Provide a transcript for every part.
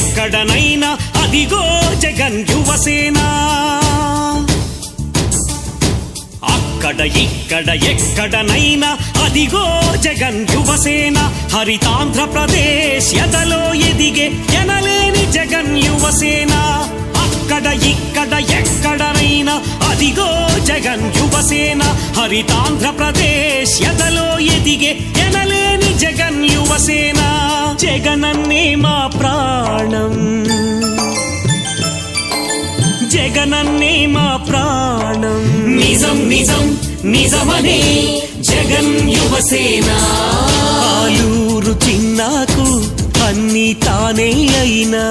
ఎక్కడనైనా అదిగో జగన్ యువసేన అక్కడ ఇక్కడ ఎక్కడనైనా అదిగో జగన్ యువసేన హరితాంధ్రప్రదేశ్ ఎదలో ఎదిగే ఎనలేని జగన్ యువసేన అక్కడ ఇక్కడ ఎక్కడనైనా అదిగో జగన్ యువసేన హరితాంధ్రప్రదేశ్ ఎదలో ఎదిగే ఎనలేని జగన్ యువసేన జగనన్నే మా ప్రాణం జగనన్నే మా ప్రాణం నిజం నిజం నిజమనే జగన్ యువసేన ఆలూరు చిన్నాకు అన్ని తానే అయినా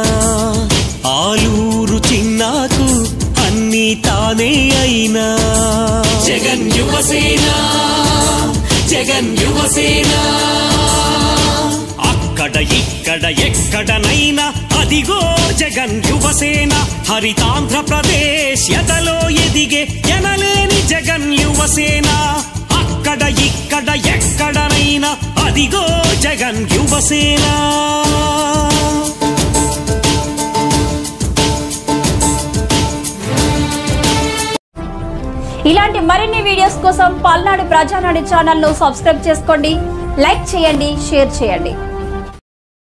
ఆలూరు చిన్నాకు అన్ని తానే అయినా జగన్ యువసేన జగన్ యువసేన అక్కడ ఇక్కడ ఎక్కడనైనా అదిగో జగన్ యువసేన హరితాంధ్రప్రదేశ్ ఎదలో ఎదిగే ఎనలేని జగన్ యువసేన అక్కడ ఇక్కడ ఎక్కడనైనా అదిగో జగన్ యువసేన ఇలాంటి మరిన్ని వీడియోస్ కోసం పల్నాడు ప్రజానాడి ఛానల్ ను సబ్స్క్రైబ్ చేసుకోండి, లైక్ చేయండి, షేర్ చేయండి.